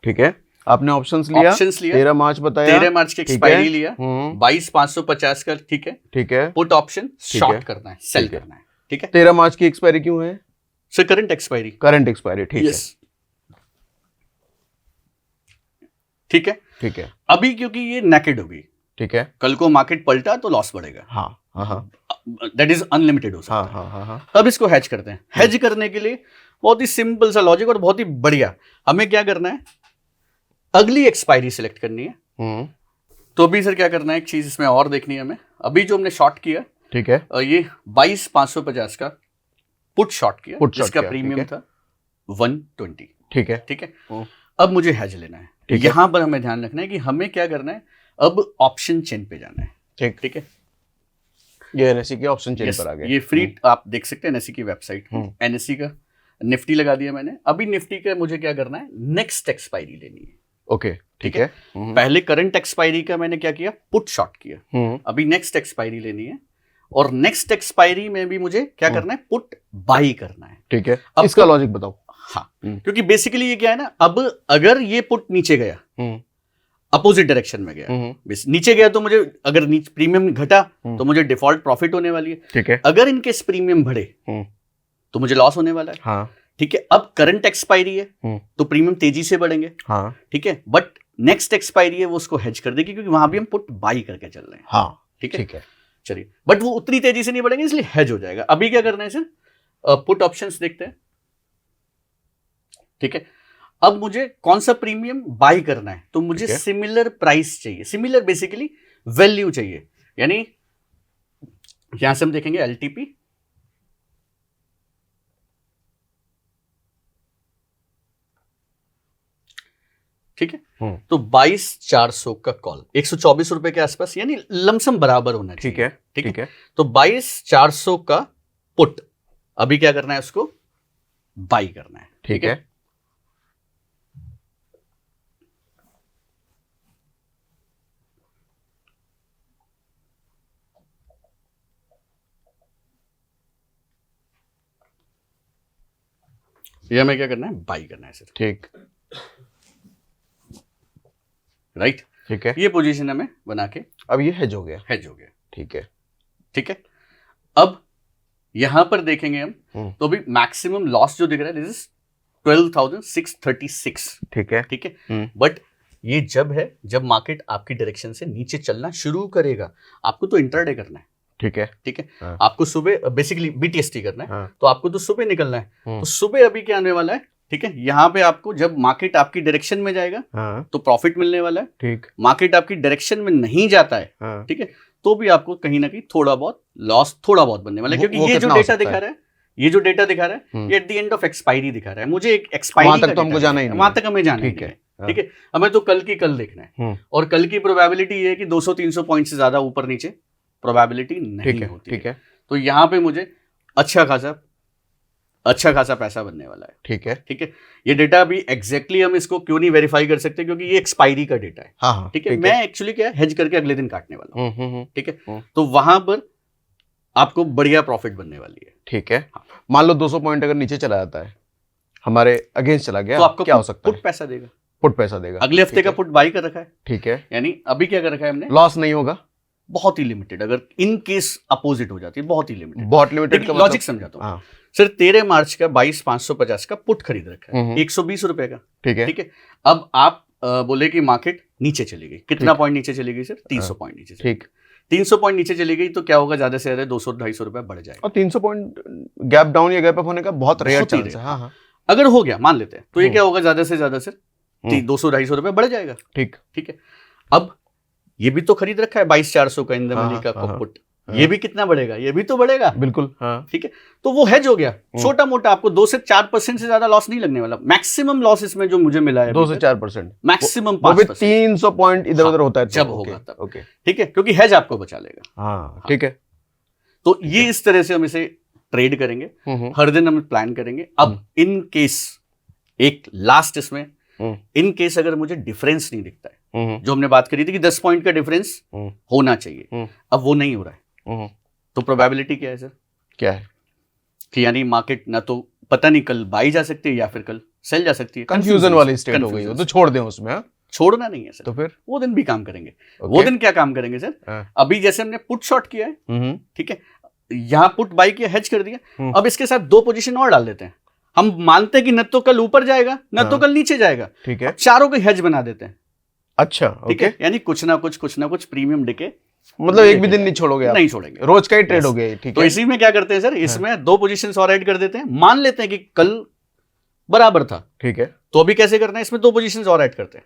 ठीक है। आपने ऑप्शंस लिया, ऑप्शंस लिया, 13 मार्च बताया, 13 मार्च की ठीक है। एक्सपायरी लिया, 22,550 का, ठीक है, ठीक है। पुट ऑप्शन शॉर्ट करना है, सेल ठीक है। करना है, ठीक है। 13 मार्च की एक्सपायरी क्यों है? Sir current expiry, current expiry, ठीक है, ठीक है। ठीक है, अभी क्योंकि ये नेकेड होगी, ठीक है। कल को मार्केट पलटा तो लॉस बढ़ेगा, हाँ, हाँ, हाँ, दैट इज अनलिमिटेड हो सकता हाँ, है। हाँ, हाँ, हाँ। अब इसको हैज करते हैं। हैज करने के लिए बहुत ही सिंपल सा लॉजिक और बहुत ही बढ़िया, हमें क्या करना है, अगली एक्सपायरी सिलेक्ट करनी है। तो अभी सर क्या करना है, एक चीज इसमें और देखनी है हमें। अभी जो हमने शॉर्ट किया, ठीक है, ये 22,550 का पुट शॉर्ट किया, Put short जिसका किया, प्रीमियम ठीक था 120, ठीक है, ठीक है। अब मुझे हैज लेना है, ठीक है। यहां पर हमें ध्यान रखना है कि हमें क्या करना है, अब ऑप्शन चेन पे जाना है, ठीक। ठीक है। ये एनएससी के ऑप्शन चेन Yes, पर आ गए। ये फ्री आप देख सकते हैं एनएससी की वेबसाइट, एनएससी का निफ्टी लगा दिया मैंने। अभी निफ्टी का मुझे क्या करना है, नेक्स्ट एक्सपायरी लेनी है, ओके, ठीक है। पहले करंट एक्सपायरी का मैंने क्या किया, पुट शॉर्ट किया, अभी नेक्स्ट एक्सपायरी लेनी है, और नेक्स्ट एक्सपायरी में भी मुझे क्या करना है, पुट बाई करना है, ठीक है। अब इसका लॉजिक बताओ। हाँ, क्योंकि बेसिकली ये क्या है ना, अब अगर ये पुट नीचे गया, अपोजिट डायरेक्शन में गया, नीचे गया तो मुझे अगर प्रीमियम घटा तो मुझे डिफॉल्ट प्रॉफिट होने वाली है, ठीक है। अगर इनके प्रीमियम बढ़े तो मुझे लॉस होने वाला है, हाँ, ठीक है। अब करंट एक्सपायरी है तो प्रीमियम तेजी से बढ़ेंगे, हाँ, ठीक है, बट नेक्स्ट एक्सपायरी है वो उसको हेज कर देगी, क्योंकि वहां भी हम पुट बाई करके चल रहे हैं, हाँ, ठीक है, ठीक है। चलिए, बट वो उतनी तेजी से नहीं बढ़ेंगे, इसलिए हेज हो जाएगा। अभी क्या करना है सर, पुट ऑप्शंस देखते हैं, ठीक है। अब मुझे कौन सा प्रीमियम बाई करना है, तो मुझे सिमिलर प्राइस चाहिए, सिमिलर बेसिकली वैल्यू चाहिए, यानी यहां से हम देखेंगे एलटीपी, ठीक है। तो 22,400 का कॉल 124 रुपए के आसपास, यानी लमसम बराबर होना चाहिए, ठीक है, ठीक है। तो 22,400 का पुट अभी क्या करना है, उसको बाई करना है, ठीक है। ये हमें क्या करना है, बाई करना है सर, ठीक, राइट, ठीक है। ये पोजीशन हमें बना के अब ये हेज हो गया, हेज हो गया, ठीक है, ठीक है। अब यहां पर देखेंगे हम, तो अभी मैक्सिमम लॉस जो दिख रहा है, दिस इज 12,636, ठीक है, ठीक है। बट ये जब है जब मार्केट आपकी डायरेक्शन से नीचे चलना शुरू करेगा, आपको तो इंट्राडे करना है, ठीक है। ठीक है। हाँ। आपको सुबह बेसिकली BTST करना है, हाँ। तो आपको तो सुबह निकलना है। तो सुबह अभी क्या आने वाला है, ठीक है, यहाँ पे आपको जब मार्केट आपकी डायरेक्शन में जाएगा हाँ। तो प्रॉफिट मिलने वाला है। ठीक। मार्केट आपकी डायरेक्शन में नहीं जाता है, हाँ। ठीक है, तो भी आपको कहीं ना कहीं थोड़ा बहुत लॉस थोड़ा बहुत बनने वाला है, क्योंकि वो ये जो कितना हो डेटा सकता दिखा रहा है, ये जो डेटा दिखा रहा है, ये at the end of expiry दिखा रहा है। मुझे एक एक्सपायरी वहां तक तो हमको जाना ही नहीं, वहां तक हमें जाना ही ठीक नहीं है। है, ठीक है। हमें तो कल की कल देखना है, और कल की प्रोबेबिलिटी ये है कि 200-300 पॉइंट से ज्यादा ऊपर नीचे प्रोबेबिलिटी नहीं होती है। ठीक है। तो यहाँ पे मुझे अच्छा खासा पैसा बनने वाला है। ठीक है। ठीक है। ये डेटा अभी एग्जैक्टली हम इसको क्यों नहीं वेरीफाई कर सकते, क्योंकि ये एक्सपायरी का डेटा है। हाँ। ठीक है। मैं एक्चुअली क्या हेज करके अगले दिन काटने वाला हूँ। ठीक है। तो वहां पर आपको बढ़िया प्रॉफिट बनने वाली है। ठीक है। मान लो 200 पॉइंट अगर नीचे चला जाता है, हमारे अगेंस्ट चला गया, तो आपको क्या हो सकता है? पुट पैसा देगा, पुट पैसा देगा। अगले हफ्ते का पुट बाई कर रखा है। ठीक है। यानी अभी क्या कर रखा है हमने, लॉस नहीं होगा, बहुत ही लिमिटेड, अगर इन केस अपोजिट हो जाती है बहुत ही लिमिटेड। बहुत लिमिटेड का लॉजिक समझाता हूँ सर। 13 मार्च का 22,550 का पुट खरीद रखा है, 120 रुपए का। ठीक है। ठीक है। अब आप बोले कि मार्केट नीचे चली गई, कितना पॉइंट नीचे चली गई सर? 300 पॉइंट नीचे। ठीक, 300 पॉइंट नीचे चली गई तो क्या होगा, ज्यादा से ज्यादा 200-250 रुपए बढ़ जाएगा। और 300 पॉइंट गैप डाउन या गैप अप होने का बहुत रेयर चांस है। हाँ। अगर हो गया मान लेते हैं, तो ये क्या होगा, ज्यादा से ज्यादा सर 200-250 रुपए बढ़ जाएगा। ठीक है। अब ये भी तो खरीद रखा है 22,400 का इन द मनी का पुट, ये भी कितना बढ़ेगा, ये भी तो बढ़ेगा। बिल्कुल। ठीक है। तो वो हेज हो गया, छोटा मोटा आपको 2 से 4% से ज्यादा लॉस नहीं लगने वाला। मैक्सिमम लॉस इसमें जो मुझे मिला है 2 से 4%, मैक्सिमम 5%। 300 पॉइंट इधर उधर होता है जब होगा तब। ओके, ठीक है, क्योंकि हेज आपको बचा लेगा। हाँ, ठीक है। तो ये इस तरह से हम इसे ट्रेड करेंगे, हर दिन हम प्लान करेंगे। अब इन केस एक लास्ट इसमें, इन केस अगर मुझे डिफरेंस नहीं दिखता है, जो हमने बात करी थी कि 10 पॉइंट का डिफरेंस होना चाहिए, अब वो नहीं हो रहा है, तो प्रोबेबिलिटी क्या है सर? क्या है कि यानी मार्केट ना तो पता नहीं कल बाई जा सकती है या फिर कल सेल जा सकती है। कंफ्यूजन वाली स्टेट हो गई हो, तो छोड़ दें उसमें। हाँ, छोड़ना नहीं है सर। तो फिर वो दिन भी काम करेंगे। वो दिन क्या काम करेंगे सर? अभी जैसे हमने पुट शॉर्ट किया है, ठीक है, यहाँ पुट बाई किया, हेज कर दिया, अब इसके साथ 2 पोजीशन और डाल देते हैं। हम मानते हैं कि न तो कल ऊपर जाएगा न तो कल नीचे जाएगा, ठीक है, चारों को हेज बना देते हैं। अच्छा, ठीक है, यानी कुछ ना कुछ प्रीमियम डिके, मतलब एक भी दिन नहीं छोड़ोगे आप? नहीं छोड़ेंगे, रोज का ही ट्रेड हो गया। ठीक है। तो इसी में क्या करते हैं सर, इसमें 2 पोजीशंस और ऐड कर देते हैं। मान लेते हैं कि कल बराबर था, ठीक है, तो अभी कैसे करना है, इसमें 2 पोजीशंस और ऐड करते हैं।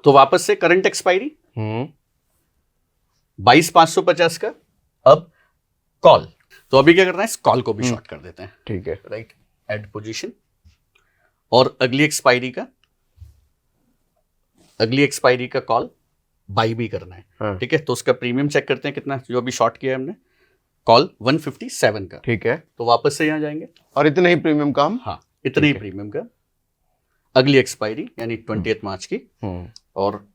तो वापस से करंट एक्सपायरी 22,550 का, अब कॉल, तो अभी क्या करना है, इस कॉल को भी शॉर्ट कर देते हैं। ठीक है, राइट, ऐड पोजीशन, और अगली एक्सपायरी का कॉल बाई भी करना है। ठीक है, तो उसका प्रीमियम चेक करते हैं कितना, जो अभी शॉर्ट किया है हमने, कॉल 157 का। ठीक है, तो वापस से यहां जाएंगे, और इतने ही प्रीमियम का, हाँ, इतने ही प्रीमियम का अगली एक्सपायरी यानी 20 मार्च की, और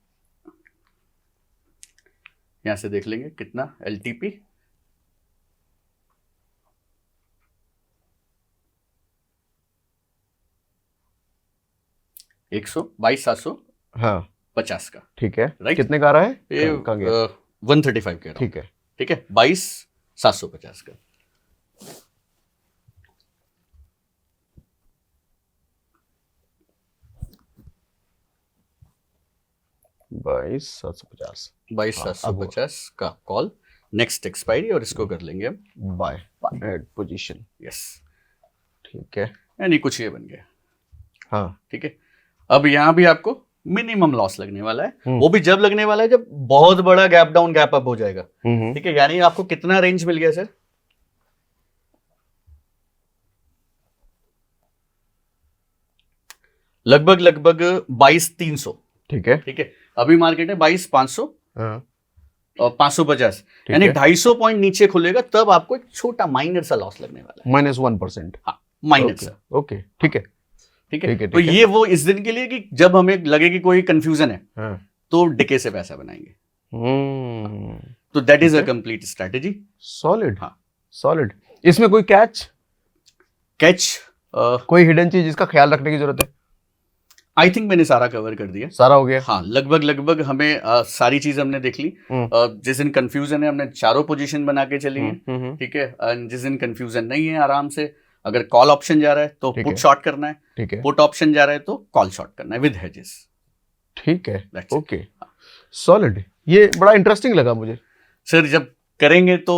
यहां से देख लेंगे कितना एलटीपी, $122,750 का। ठीक है, राइट, कितने का आ रहा है ये? 135 का। ठीक है, ठीक है, 22,750 का। $22,750 का कॉल, नेक्स्ट एक्सपायरी, और इसको कर लेंगे हम बाय एड पोजीशन। यस, ठीक है, यानी कुछ ये बन गया। हाँ, ठीक है। अब यहां भी आपको मिनिमम लॉस लगने वाला है, वो भी जब लगने वाला है जब बहुत बड़ा गैप डाउन गैप अप हो जाएगा। ठीक है, यानी आपको कितना रेंज मिल गया सर? लगभग 22,300। ठीक है, ठीक है, अभी मार्केट है 22,500 और 550, यानी 250 पॉइंट नीचे खुलेगा, तब आपको एक छोटा माइनर सा लॉस लगने वाला है, -1%। हाँ, माइनर सा। ओके, ठीक है, ठीक है। तो ये वो इस दिन के लिए कि जब हमें लगे कि कोई कंफ्यूजन है, तो डिके से पैसा बनाएंगे। तो that is a complete strategy. Solid. हाँ, सॉलिड। इसमें कोई कैच कोई हिडन चीज जिसका ख्याल रखने की जरूरत है? आई थिंक मैंने सारा कवर कर दिया। सारा हो गया? हाँ, लगभग हमें सारी चीज हमने देख ली। जिस दिन कंफ्यूजन है हमने चारों पोजीशन बना के चली है। ठीक है, जिस दिन कंफ्यूजन नहीं है, आराम से अगर कॉल ऑप्शन जा रहा है तो पुट शॉर्ट करना है, ठीक है, पुट ऑप्शन जा रहा है तो कॉल शॉर्ट करना है विद हेजेस। ठीक है, ओके, सॉलिड। ये बड़ा इंटरेस्टिंग लगा मुझे। सर जब करेंगे तो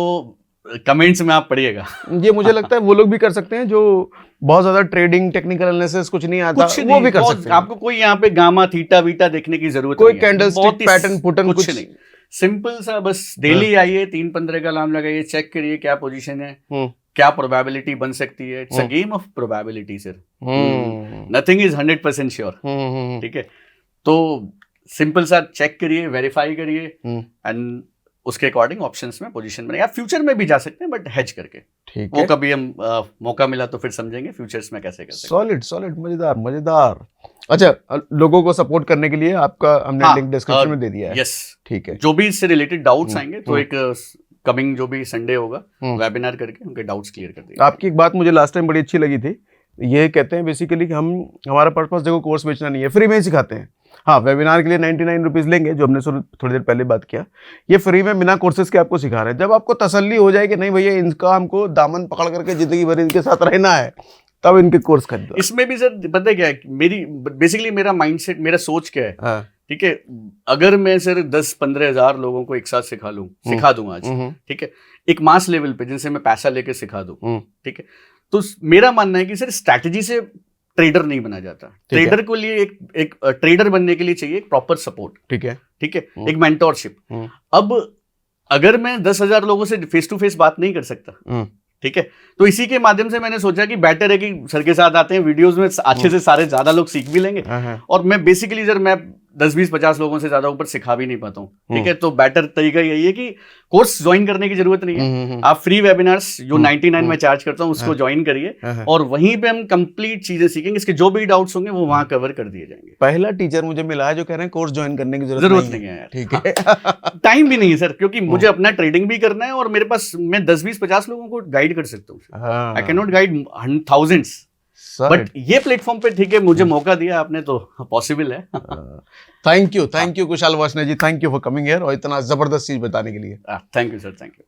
कमेंट्स में आप पढ़िएगा। ये मुझे लगता है वो लोग भी कर सकते हैं जो बहुत ज्यादा ट्रेडिंग टेक्निकल एनालिसिस कुछ नहीं आता, कुछ वो नहीं, भी कर बहुत- सकते हैं। आपको कोई यहाँ पे गामा थीटा वीटा देखने की जरूरत कोई नहीं है। कैंडलस्टिक बहुत ही पैटर्न पुटन कुछ कुछ नहीं, सिंपल सा बस डेली आइए, 3-15 का अलार्म लगाइए, चेक करिए क्या पोजीशन है, हम्म, क्या प्रोबेबिलिटी बन सकती है। It's a game of probability sir, nothing is 100% sure. ठीक है, तो सिंपल सा चेक करिए, वेरीफाई करिए एंड उसके अकॉर्डिंग ऑप्शंस में पोजीशन बनाइए। आप फ्यूचर में भी जा सकते हैं बट हेज करके। ठीक वो है, कभी हम मौका मिला तो फिर समझेंगे फ्यूचर्स में कैसे कर सकते सॉलिड सॉलिड, मजेदार मजेदार। अच्छा, लोगों को सपोर्ट करने के लिए आपका हमने हाँ, लिंक डिस्क्रिप्शन में दे दिया हैं। है। यस, ठीक है, जो भी इससे रिलेटेड डाउट्स आएंगे तो हम्म। एक कमिंग जो भी संडे होगा हम्म। वेबिनार करके उनके डाउट्स क्लियर कर देंगे। आपकी एक बात मुझे लास्ट टाइम बड़ी अच्छी लगी थी। ये कहते हैं बेसिकली कि हमारा पर्पस देखो कोर्स बेचना नहीं है, फ्री में ही सिखाते हैं। हाँ, वेबिनार के लिए 99 रुपीज़ लेंगे, जो हमने थोड़ी देर पहले बात किया। ये फ्री में बिना कोर्सेज के आपको सिखा रहे हैं। जब आपको तसल्ली हो जाए कि नहीं भैया इनका हमको दामन पकड़ करके जिंदगी भर इनके साथ रहना है, तब इनके कोर्स खरीदो। इसमें भी सर पता है क्या है, बेसिकली मेरा माइंडसेट, मेरा सोच क्या है, हाँ, ठीक है, अगर मैं सर 10-15 हजार लोगों को एक साथ सिखा दूं आज, ठीक है, एक मास लेवल पे जिनसे मैं पैसा लेके सिखा दूं, ठीक है, तो मेरा मानना है कि सर स्ट्रैटेजी से ट्रेडर नहीं बना जाता। ट्रेडर को लिए एक ट्रेडर बनने के लिए चाहिए एक प्रॉपर सपोर्ट, ठीक है, ठीक है, एक मेंटोरशिप। अब अगर मैं 10,000 लोगों से फेस टू फेस बात नहीं कर सकता, ठीक है, तो इसी के माध्यम से मैंने सोचा कि बेटर है कि सर के साथ आते हैं, वीडियोस में अच्छे से सारे ज्यादा लोग सीख भी लेंगे। और मैं बेसिकली सर मैं 10-20-50 लोगों से ज्यादा ऊपर सिखा भी नहीं पाता हूँ, ठीक है, तो बेटर तरीका यही है कि कोर्स ज्वाइन करने की जरूरत नहीं है। आप फ्री वेबिनार्स जो 99 में चार्ज करता हूँ उसको ज्वाइन करिए और वहीं पे हम कंप्लीट चीजें सीखेंगे। इसके जो भी डाउट्स होंगे वो वहां कवर कर दिए जाएंगे। पहला टीचर मुझे मिला है जो कह रहे हैं कोर्स ज्वाइन करने की जरूरत नहीं है यार। ठीक है, टाइम भी नहीं है सर, क्योंकि मुझे अपना ट्रेडिंग भी करना है और मेरे पास मैं 10-20-50 लोगों को गाइड कर सकता हूँ। I can not guide thousands, but ये प्लेटफॉर्म पे ठीक है मुझे मौका दिया आपने तो पॉसिबल है। Thank you Kushal Vasne ji, thank you for coming here और इतना जबरदस्त चीज बताने के लिए। Thank you sir, thank you.